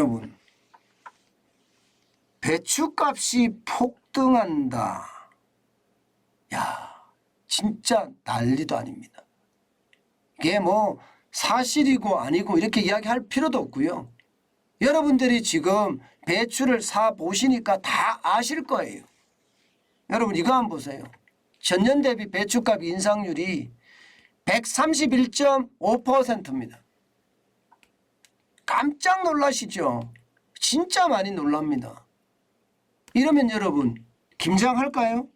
여러분, 배추값이 폭등한다. 야, 진짜 난리도 아닙니다. 이게 뭐 사실이고 아니고 이렇게 이야기할 필요도 없고요. 여러분들이 지금 배추를 사 보시니까 다 아실 거예요. 여러분 이거 한번 보세요. 전년 대비 배추값 인상률이 131.5%입니다. 깜짝 놀라시죠? 진짜 많이 놀랍니다. 이러면 여러분 김장할까요?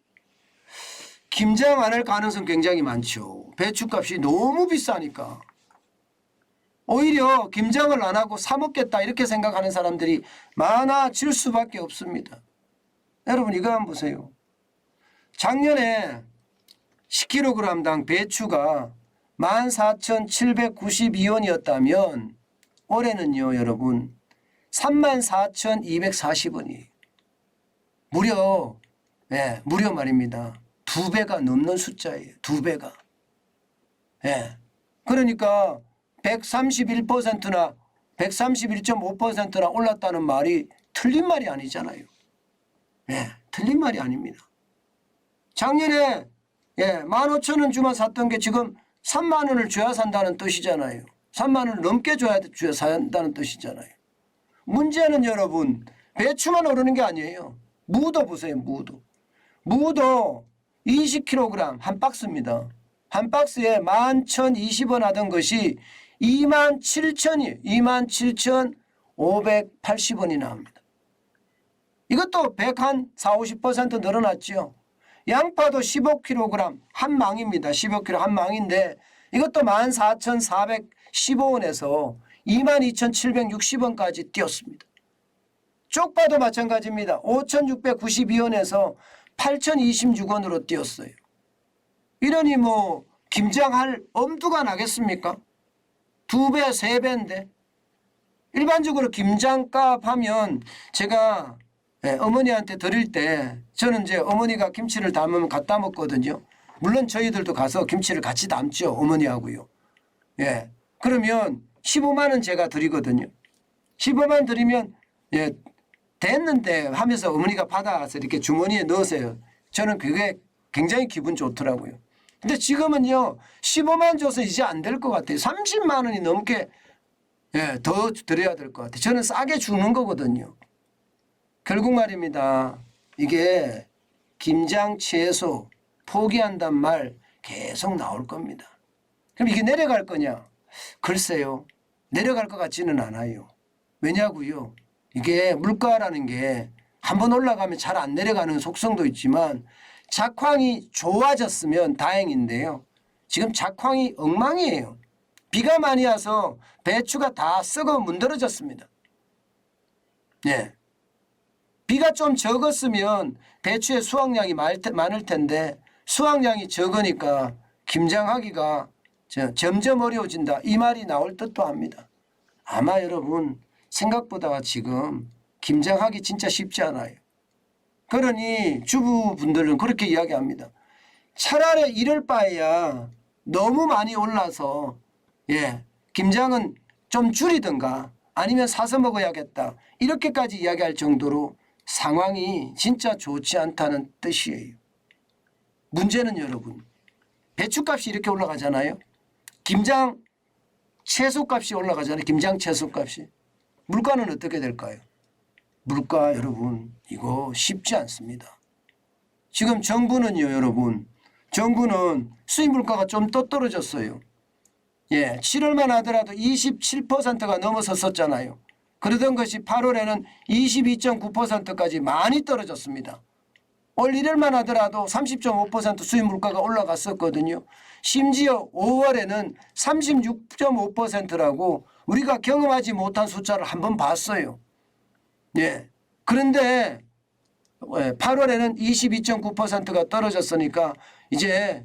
김장 안 할 가능성 굉장히 많죠. 배추값이 너무 비싸니까. 오히려 김장을 안 하고 사 먹겠다 이렇게 생각하는 사람들이 많아질 수밖에 없습니다. 여러분 이거 한번 보세요. 작년에 10kg당 배추가 14,792원이었다면 올해는요 여러분 34,240원이에요. 무려 무려 말입니다. 2배가 넘는 숫자예요. 2배가. 그러니까 131%나 131.5%나 올랐다는 말이 틀린 말이 아니잖아요. 틀린 말이 아닙니다. 작년에 15,000원 주만 샀던 게 지금 3만 원을 줘야 산다는 뜻이잖아요. 3만 원을 넘게 줘야 산다는 뜻이잖아요. 문제는 여러분 배추만 오르는 게 아니에요. 무도 보세요. 무도 20kg 한 박스입니다. 한 박스에 11,020원 하던 것이 27,580원이 나옵니다. 이것도 140~50% 늘어났죠. 양파도 15kg 한 망입니다. 15kg 한 망인데 이것도 14,415원에서 22,760원까지 뛰었습니다. 쪽파도 마찬가지입니다. 5,692원에서 8,026원으로 뛰었어요. 이러니 뭐 김장할 엄두가 나겠습니까? 2배, 3배인데. 일반적으로 김장값 하면 제가 어머니한테 드릴 때 저는 이제 어머니가 김치를 담으면 갖다 먹거든요. 물론 저희들도 가서 김치를 같이 담죠. 어머니하고요. 그러면 15만 원 제가 드리거든요. 15만 드리면 됐는데 하면서 어머니가 받아서 이렇게 주머니에 넣으세요. 저는 그게 굉장히 기분 좋더라고요. 근데 지금은요 15만 줘서 이제 안 될 것 같아요. 30만 원이 넘게 더 드려야 될 것 같아요. 저는 싸게 주는 거거든요. 결국 말입니다. 이게 김장 채소 포기한단 말 계속 나올 겁니다. 그럼 이게 내려갈 거냐? 글쎄요. 내려갈 것 같지는 않아요. 왜냐고요? 이게 물가라는 게 한번 올라가면 잘 안 내려가는 속성도 있지만 작황이 좋아졌으면 다행인데요. 지금 작황이 엉망이에요. 비가 많이 와서 배추가 다 썩어 문드러졌습니다. 비가 좀 적었으면 배추의 수확량이 많을 텐데 수확량이 적으니까 김장하기가 점점 어려워진다. 이 말이 나올 듯도 합니다. 아마 여러분 생각보다 지금 김장하기 진짜 쉽지 않아요. 그러니 주부분들은 그렇게 이야기합니다. 차라리 이럴 바에야 너무 많이 올라서 김장은 좀 줄이든가 아니면 사서 먹어야겠다. 이렇게까지 이야기할 정도로 상황이 진짜 좋지 않다는 뜻이에요. 문제는 여러분 배추값이 이렇게 올라가잖아요. 김장 채소값이 올라가잖아요. 김장 채소값이. 물가는 어떻게 될까요? 물가 여러분 이거 쉽지 않습니다. 지금 정부는요 여러분 정부는 수입 물가가 좀 더 떨어졌어요. 7월만 하더라도 27%가 넘어섰었잖아요. 그러던 것이 8월에는 22.9%까지 많이 떨어졌습니다. 올 1월만 하더라도 30.5% 수입 물가가 올라갔었거든요. 심지어 5월에는 36.5%라고 우리가 경험하지 못한 숫자를 한번 봤어요. 그런데 8월에는 22.9%가 떨어졌으니까 이제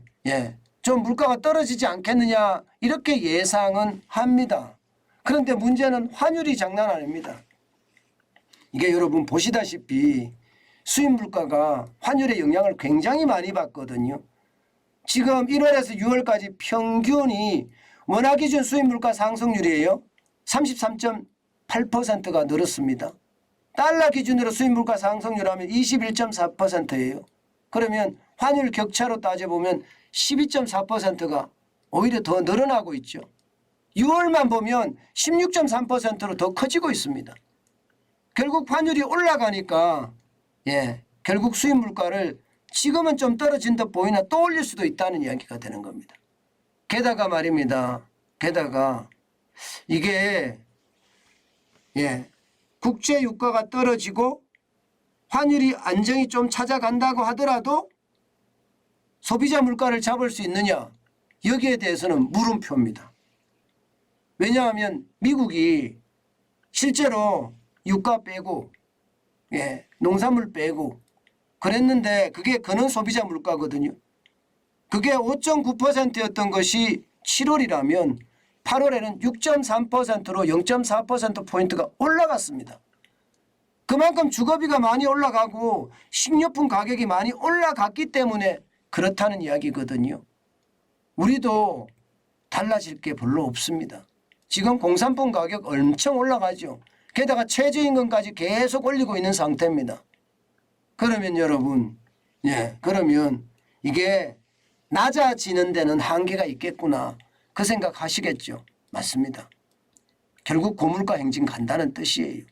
좀 물가가 떨어지지 않겠느냐 이렇게 예상은 합니다. 그런데 문제는 환율이 장난 아닙니다. 이게 여러분 보시다시피 수입 물가가 환율의 영향을 굉장히 많이 받거든요. 지금 1월에서 6월까지 평균이 원화 기준 수입 물가 상승률이에요. 8%가 늘었습니다. 달러 기준으로 수입 물가 상승률 하면 21.4%예요. 그러면 환율 격차로 따져보면 12.4%가 오히려 더 늘어나고 있죠. 6월만 보면 16.3%로 더 커지고 있습니다. 결국 환율이 올라가니까 결국 수입 물가를 지금은 좀 떨어진 듯 보이나 또 올릴 수도 있다는 이야기가 되는 겁니다. 게다가 말입니다. 게다가 이게 국제 유가가 떨어지고 환율이 안정이 좀 찾아간다고 하더라도 소비자 물가를 잡을 수 있느냐? 여기에 대해서는 물음표입니다. 왜냐하면 미국이 실제로 유가 빼고 농산물 빼고 그랬는데 그게 근원 소비자 물가거든요. 그게 5.9%였던 것이 7월이라면 8월에는 6.3%로 0.4%포인트가 올라갔습니다. 그만큼 주거비가 많이 올라가고 식료품 가격이 많이 올라갔기 때문에 그렇다는 이야기거든요. 우리도 달라질 게 별로 없습니다. 지금 공산품 가격 엄청 올라가죠. 게다가 최저임금까지 계속 올리고 있는 상태입니다. 그러면 여러분, 그러면 이게 낮아지는 데는 한계가 있겠구나. 그 생각 하시겠죠. 맞습니다. 결국 고물가 행진 간다는 뜻이에요.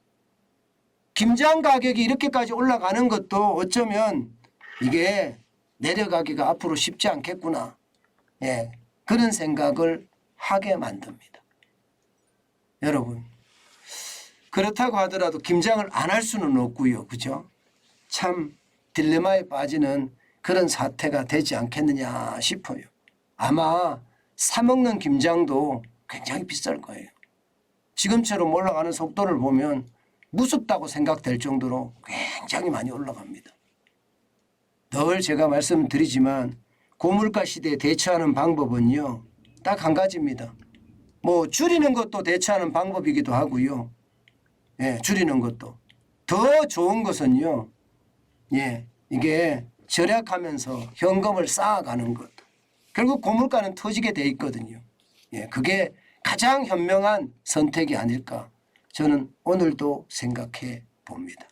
김장 가격이 이렇게까지 올라가는 것도 어쩌면 이게 내려가기가 앞으로 쉽지 않겠구나. 그런 생각을 하게 만듭니다. 여러분, 그렇다고 하더라도 김장을 안 할 수는 없고요. 그죠? 참 딜레마에 빠지는 그런 사태가 되지 않겠느냐 싶어요. 아마 사 먹는 김장도 굉장히 비쌀 거예요. 지금처럼 올라가는 속도를 보면 무섭다고 생각될 정도로 굉장히 많이 올라갑니다. 늘 제가 말씀드리지만 고물가 시대에 대처하는 방법은요. 딱 한 가지입니다. 뭐 줄이는 것도 대처하는 방법이기도 하고요. 줄이는 것도. 더 좋은 것은요. 이게 절약하면서 현금을 쌓아가는 것. 결국 고물가는 터지게 돼 있거든요. 그게 가장 현명한 선택이 아닐까 저는 오늘도 생각해 봅니다.